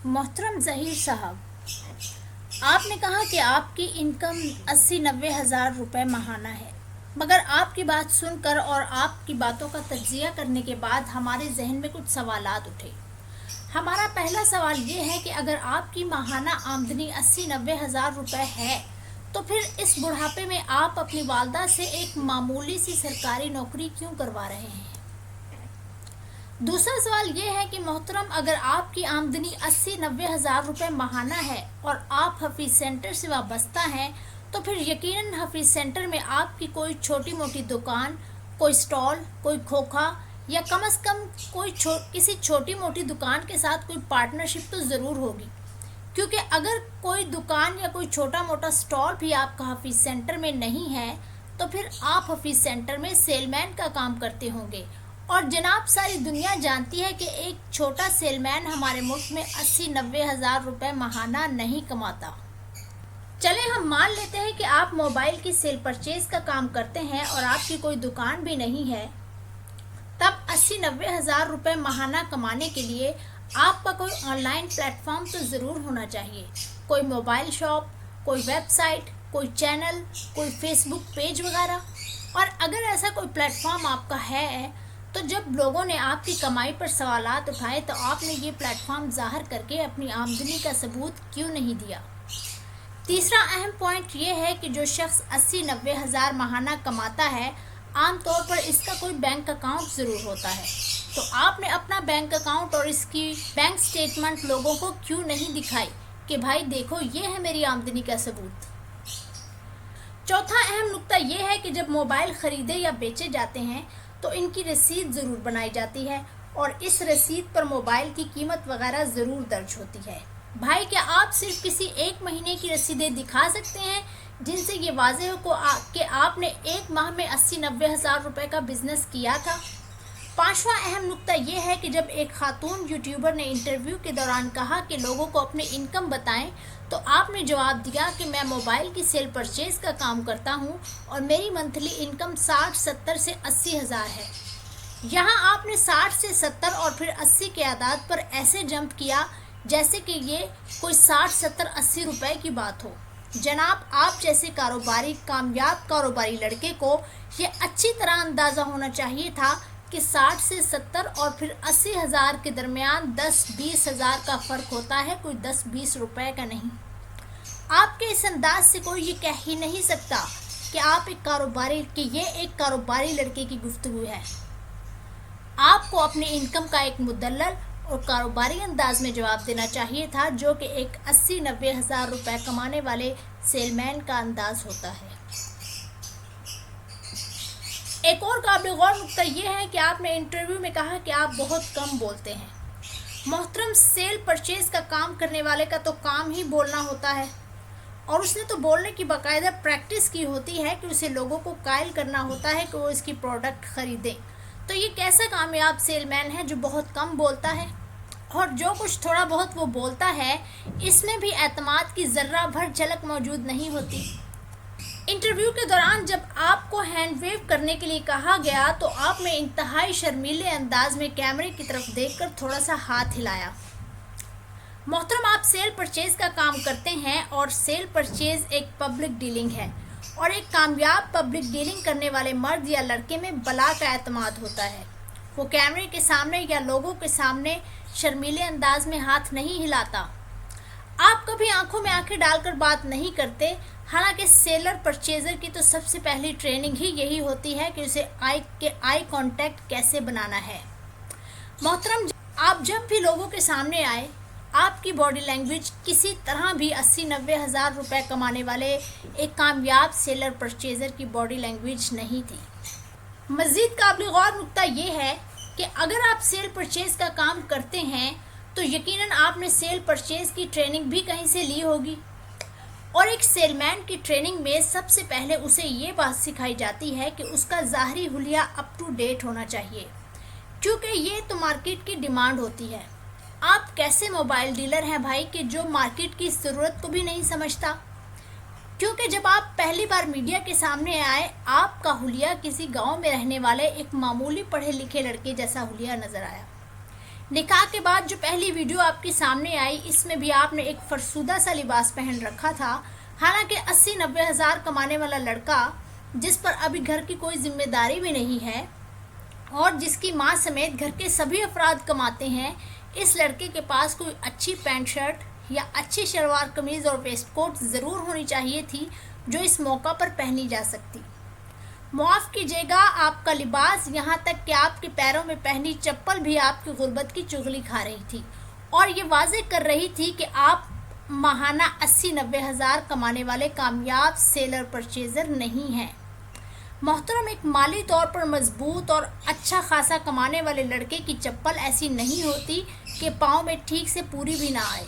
محترم ظہیر صاحب، آپ نے کہا کہ آپ کی انکم 80-90 ہزار روپے ماہانہ ہے، مگر آپ کی بات سن کر اور آپ کی باتوں کا تجزیہ کرنے کے بعد ہمارے ذہن میں کچھ سوالات اٹھے۔ ہمارا پہلا سوال یہ ہے کہ اگر آپ کی ماہانہ آمدنی 80-90 ہزار روپے ہے تو پھر اس بڑھاپے میں آپ اپنی والدہ سے ایک معمولی سی سرکاری نوکری کیوں کروا رہے ہیں؟ دوسرا سوال یہ ہے کہ محترم، اگر آپ کی آمدنی 80-90 ہزار روپے ماہانہ ہے اور آپ حفیظ سینٹر سے وابستہ ہیں تو پھر یقیناً حفیظ سینٹر میں آپ کی کوئی چھوٹی موٹی دکان، کوئی سٹال، کوئی کھوکھا یا کم از کم کسی چھوٹی موٹی دکان کے ساتھ کوئی پارٹنرشپ تو ضرور ہوگی، کیونکہ اگر کوئی دکان یا کوئی چھوٹا موٹا سٹال بھی آپ کا حفیظ سینٹر میں نہیں ہے تو پھر آپ حفیظ سینٹر میں سیل مین کا کام کرتے ہوں گے، اور جناب ساری دنیا جانتی ہے کہ ایک چھوٹا سیل مین ہمارے ملک میں 80-90 ہزار روپے ماہانہ نہیں کماتا۔ چلیں ہم مان لیتے ہیں کہ آپ موبائل کی سیل پرچیز کا کام کرتے ہیں اور آپ کی کوئی دکان بھی نہیں ہے، تب 80-90 ہزار روپے ماہانہ کمانے کے لیے آپ کا کوئی آن لائن پلیٹ فارم تو ضرور ہونا چاہیے، کوئی موبائل شاپ، کوئی ویب سائٹ، کوئی چینل، کوئی فیس بک پیج وغیرہ۔ اور اگر ایسا کوئی پلیٹ فارم آپ کا ہے تو جب لوگوں نے آپ کی کمائی پر سوالات اٹھائے تو آپ نے یہ پلیٹ فارم ظاہر کر کے اپنی آمدنی کا ثبوت کیوں نہیں دیا؟ تیسرا اہم پوائنٹ یہ ہے کہ جو شخص 80-90 ہزار ماہانہ کماتا ہے، عام طور پر اس کا کوئی بینک اکاؤنٹ ضرور ہوتا ہے، تو آپ نے اپنا بینک اکاؤنٹ اور اس کی بینک سٹیٹمنٹ لوگوں کو کیوں نہیں دکھائی کہ بھائی دیکھو یہ ہے میری آمدنی کا ثبوت؟ چوتھا اہم نکتہ یہ ہے کہ جب موبائل خریدے یا بیچے جاتے ہیں تو ان کی رسید ضرور بنائی جاتی ہے اور اس رسید پر موبائل کی قیمت وغیرہ ضرور درج ہوتی ہے۔ بھائی کیا آپ صرف کسی ایک مہینے کی رسیدیں دکھا سکتے ہیں جن سے یہ واضح ہو کہ آپ نے ایک ماہ میں 80-90 ہزار روپے کا بزنس کیا تھا؟ پانچواں اہم نکتہ یہ ہے کہ جب ایک خاتون یوٹیوبر نے انٹرویو کے دوران کہا کہ لوگوں کو اپنی انکم بتائیں تو آپ نے جواب دیا کہ میں موبائل کی سیل پرچیز کا کام کرتا ہوں اور میری منتھلی انکم 60-70 سے 80 ہزار ہے۔ یہاں آپ نے 60 سے 70 اور پھر 80 کے اعداد پر ایسے جمپ کیا جیسے کہ یہ کوئی 60-70-80 روپے کی بات ہو۔ جناب آپ جیسے کامیاب کاروباری لڑکے کو یہ اچھی طرح اندازہ ہونا چاہیے تھا کہ 60 سے 70 اور پھر 80 ہزار کے درمیان 10-20 ہزار کا فرق ہوتا ہے، کوئی 10-20 روپے کا نہیں۔ آپ کے اس انداز سے کوئی یہ کہہ ہی نہیں سکتا کہ یہ ایک کاروباری لڑکے کی گفتگو ہے۔ آپ کو اپنی انکم کا ایک مدلل اور کاروباری انداز میں جواب دینا چاہیے تھا، جو کہ ایک 80-90 ہزار روپے کمانے والے سیل مین کا انداز ہوتا ہے۔ ایک اور قابل غور نکتہ یہ ہے کہ آپ نے انٹرویو میں کہا کہ آپ بہت کم بولتے ہیں۔ محترم، سیل پرچیز کا کام کرنے والے کا تو کام ہی بولنا ہوتا ہے، اور اس نے تو بولنے کی باقاعدہ پریکٹس کی ہوتی ہے کہ اسے لوگوں کو قائل کرنا ہوتا ہے کہ وہ اس کی پروڈکٹ خریدیں۔ تو یہ کیسا کامیاب سیل مین ہے جو بہت کم بولتا ہے؟ اور جو کچھ تھوڑا بہت وہ بولتا ہے اس میں بھی اعتماد کی ذرہ بھر جھلک موجود نہیں ہوتی۔ انٹرویو کے دوران جب آپ کو ہینڈ ویو کرنے کے لیے کہا گیا تو آپ نے انتہائی شرمیلے انداز میں کیمرے کی طرف دیکھ کر تھوڑا سا ہاتھ ہلایا۔ محترم، آپ سیل پرچیز کا کام کرتے ہیں اور سیل پرچیز ایک پبلک ڈیلنگ ہے، اور ایک کامیاب پبلک ڈیلنگ کرنے والے مرد یا لڑکے میں بلا کا اعتماد ہوتا ہے۔ وہ کیمرے کے سامنے یا لوگوں کے سامنے شرمیلے انداز میں ہاتھ نہیں ہلاتا۔ آپ کبھی آنکھوں میں آنکھیں ڈال کر بات نہیں کرتے، حالانکہ سیلر پرچیزر کی تو سب سے پہلی ٹریننگ ہی یہی ہوتی ہے کہ اسے آئی کانٹیکٹ کیسے بنانا ہے۔ محترم، آپ جب بھی لوگوں کے سامنے آئے، آپ کی باڈی لینگویج کسی طرح بھی 80-90 ہزار روپے کمانے والے ایک کامیاب سیلر پرچیزر کی باڈی لینگویج نہیں تھی۔ مزید قابل غور نکتہ یہ ہے کہ اگر آپ سیل پرچیز کا کام کرتے ہیں تو یقیناً آپ نے سیل پرچیز کی ٹریننگ بھی کہیں سے لی ہوگی، اور ایک سیل مین کی ٹریننگ میں سب سے پہلے اسے یہ بات سکھائی جاتی ہے کہ اس کا ظاہری حلیہ اپ ٹو ڈیٹ ہونا چاہیے، کیونکہ یہ تو مارکیٹ کی ڈیمانڈ ہوتی ہے۔ آپ کیسے موبائل ڈیلر ہیں بھائی کہ جو مارکیٹ کی ضرورت کو بھی نہیں سمجھتا؟ کیونکہ جب آپ پہلی بار میڈیا کے سامنے آئے، آپ کا حلیہ کسی گاؤں میں رہنے والے ایک معمولی پڑھے لکھے لڑکے جیسا حلیہ نظر آیا۔ निकाह के बाद जो पहली वीडियो आपके सामने आई, इसमें भी आपने एक फरसुदा सा लिबास पहन रखा था। हालांकि 80-90 हज़ार कमाने वाला लड़का, जिस पर अभी घर की कोई जिम्मेदारी भी नहीं है और जिसकी माँ समेत घर के सभी अफराद कमाते हैं, इस लड़के के पास कोई अच्छी पैंट शर्ट या अच्छी शलवार कमीज़ और वेस्ट कोट ज़रूर होनी चाहिए थी, जो इस मौका पर पहनी जा सकती। माफ़ कीजिएगा, आपका लिबास, यहाँ तक कि आपके पैरों में पहनी चप्पल भी आपकी गुर्बत की चुगली खा रही थी और ये वाज़ेह कर रही थी कि आप माहाना 80-90 हज़ार कमाने वाले कामयाब सेलर परचेज़र नहीं हैं। मोहतरम, एक माली तौर पर मजबूत और अच्छा खासा कमाने वाले लड़के की चप्पल ऐसी नहीं होती कि पाँव में ठीक से पूरी भी ना आए।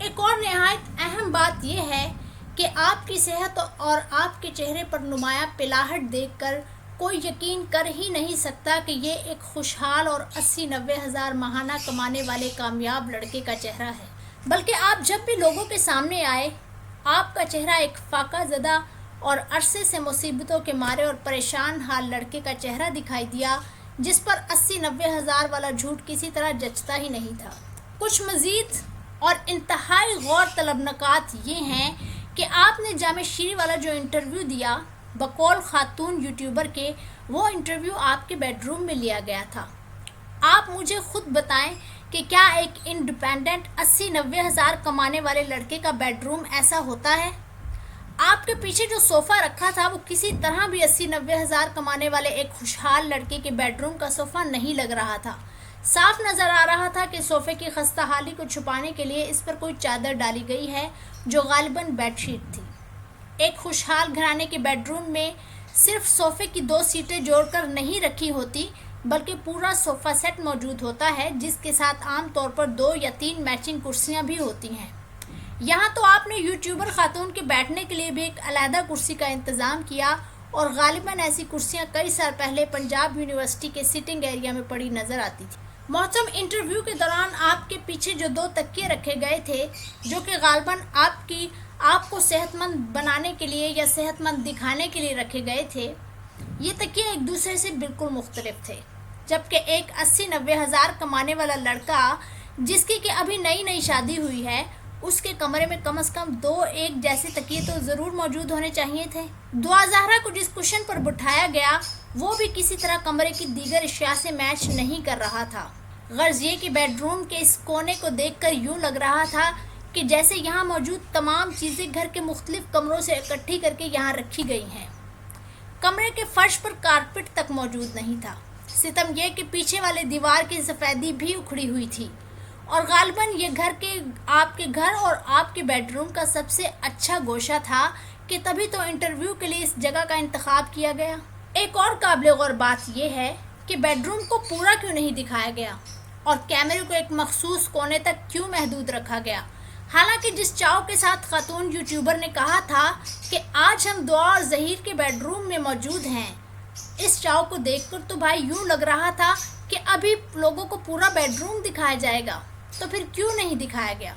एक और नहायत अहम बात यह है कि आपकी सेहत और आपके चेहरे पर नुमाया पिलाहट देखकर कोई यकीन कर ही नहीं सकता कि ये एक खुशहाल और 80-90 हज़ार माहाना कमाने वाले कामयाब लड़के का चेहरा है। बल्कि आप जब भी लोगों के सामने आए, आपका चेहरा एक फाका ज़दा और अरसे से मुसीबतों के मारे और परेशान हाल लड़के का चेहरा दिखाई दिया, जिस पर 80-90 हज़ार वाला झूठ किसी तरह जचता ही नहीं था। कुछ मज़ीद और इंतहाई गौर तलब नकात ये हैं कि आपने जामे शीरी वाला जो इंटरव्यू दिया बकौल खातून यूट्यूबर के, वो इंटरव्यू आपके बेडरूम में लिया गया था। आप मुझे खुद बताएं कि क्या एक इंडिपेंडेंट 80-90 हज़ार कमाने वाले लड़के का बेडरूम ऐसा होता है? आपके पीछे जो सोफ़ा रखा था वो किसी तरह भी 80-90 हज़ार कमाने वाले एक खुशहाल लड़के के बेडरूम का सोफ़ा नहीं लग रहा था। साफ नज़र आ रहा था कि सोफ़े की खस्ताहाली को छुपाने के लिए इस पर कोई चादर डाली गई है, जो गालिबन बेडशीट थी। एक खुशहाल घराने के बेडरूम में सिर्फ सोफ़े की 2 सीटें जोड़कर नहीं रखी होती, बल्कि पूरा सोफ़ा सेट मौजूद होता है, जिसके साथ आम तौर पर 2 या 3 मैचिंग कुर्सियां भी होती हैं। यहाँ तो आपने यूट्यूबर खातून के बैठने के लिए भी एक अलहदा कुर्सी का इंतज़ाम किया और गालिबन ऐसी कुर्सियाँ कई साल पहले पंजाब यूनिवर्सिटी के सिटिंग एरिया में पड़ी नज़र आती थी। मोहतरम, इंटरव्यू के दौरान आपके पीछे जो 2 तकिए रखे गए थे, जो कि गालिबन आपको सेहतमंद बनाने के लिए या सेहतमंद दिखाने के लिए रखे गए थे, ये तकिए एक दूसरे से बिल्कुल मुख्तलिफ थे। जबकि एक 80-90 हज़ार कमाने वाला लड़का, जिसकी कि अभी नई नई शादी हुई है, उसके कमरे में कम से कम 2 एक जैसे तकिए तो ज़रूर मौजूद होने चाहिए थे। दुआ ज़हरा को जिस कुशन पर बिठाया गया, वो भी किसी तरह कमरे की दीगर अशिया से मैच नहीं कर रहा था। गर्ज ये कि बेडरूम के इस कोने को देखकर यूँ लग रहा था कि जैसे यहाँ मौजूद तमाम चीज़ें घर के मुख्तलिफ कमरों से इकट्ठी करके यहाँ रखी गई हैं। कमरे के फर्श पर कारपेट तक मौजूद नहीं था। सितम यह कि पीछे वाले दीवार की सफ़ेदी भी उखड़ी हुई थी और गालिबन ये आपके घर और आपके बेडरूम का सबसे अच्छा गोशा था कि तभी तो इंटरव्यू के लिए इस जगह का इंतखाब किया गया। एक और काबिल गौर बात यह है कि बेडरूम को पूरा क्यों नहीं दिखाया गया और कैमरे को एक मखसूस कोने तक क्यों महदूद रखा गया। हालांकि जिस चाव के साथ खातून यूट्यूबर ने कहा था कि आज हम दुआ और ज़हीर के बेडरूम में मौजूद हैं, इस चाव को देखकर तो भाई यूँ लग रहा था कि अभी लोगों को पूरा बेडरूम दिखाया जाएगा, तो फिर क्यों नहीं दिखाया गया।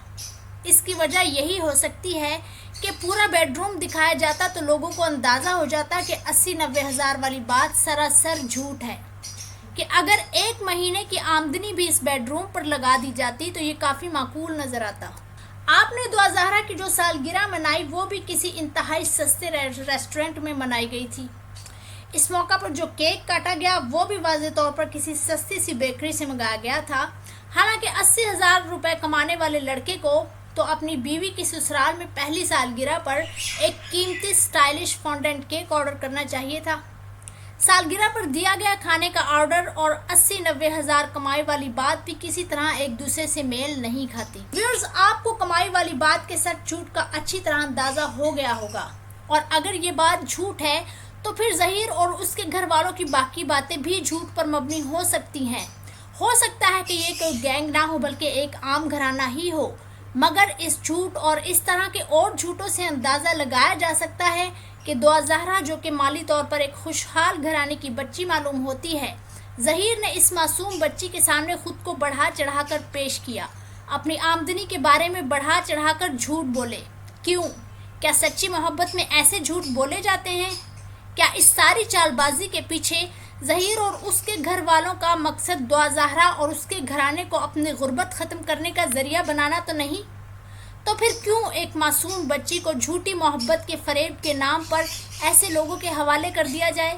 इसकी वजह यही हो सकती है कि पूरा बेडरूम दिखाया जाता तो लोगों को अंदाज़ा हो जाता कि 80-90 हज़ार वाली बात सरासर झूठ है, कि अगर 1 महीने की आमदनी भी इस बेडरूम पर लगा दी जाती तो ये काफ़ी माकूल नज़र आता। आपने दुआ ज़हरा की जो सालगिरह मनाई, वो भी किसी इंतहाई सस्ते रेस्टोरेंट में मनाई गई थी। इस मौका पर जो केक काटा गया वो भी वाज़ेह तौर पर किसी सस्ती सी बेकरी से मंगाया गया था। हालांकि 80 हज़ार रुपये कमाने वाले लड़के को तो अपनी बीवी की ससुराल में पहली सालगिरह पर एक कीमती स्टाइलिश फॉन्डेंट केक ऑर्डर करना चाहिए था। सालगिरह पर दिया गया खाने का ऑर्डर और 80-90 हज़ार कमाई वाली बात भी किसी तरह एक दूसरे से मेल नहीं खाती। व्यूअर्स, आपको कमाई वाली बात के सच झूठ का अच्छी तरह अंदाज़ा हो गया होगा, और अगर ये बात झूठ है तो फिर ज़हीर और उसके घर वालों की बाकी बातें भी झूठ पर मबनी हो सकती हैं। हो सकता है कि ये कोई गैंग ना हो बल्कि एक आम घराना ही हो, मगर इस झूठ और इस तरह के और झूठों से अंदाज़ा लगाया जा सकता है कि दुआ ज़हरा, जो कि माली तौर पर एक खुशहाल घराने की बच्ची मालूम होती है, ज़हीर ने इस मासूम बच्ची के सामने खुद को बढ़ा चढ़ा कर पेश किया, अपनी आमदनी के बारे में बढ़ा चढ़ा कर झूठ बोले। क्यों? क्या सच्ची मोहब्बत में ऐसे झूठ बोले जाते हैं? क्या इस सारी चालबाजी के पीछे ظہیر اور اس کے گھر والوں کا مقصد دعا زہرا اور اس کے گھرانے کو اپنی غربت ختم کرنے کا ذریعہ بنانا تو نہیں؟ تو پھر کیوں ایک معصوم بچی کو جھوٹی محبت کے فریب کے نام پر ایسے لوگوں کے حوالے کر دیا جائے؟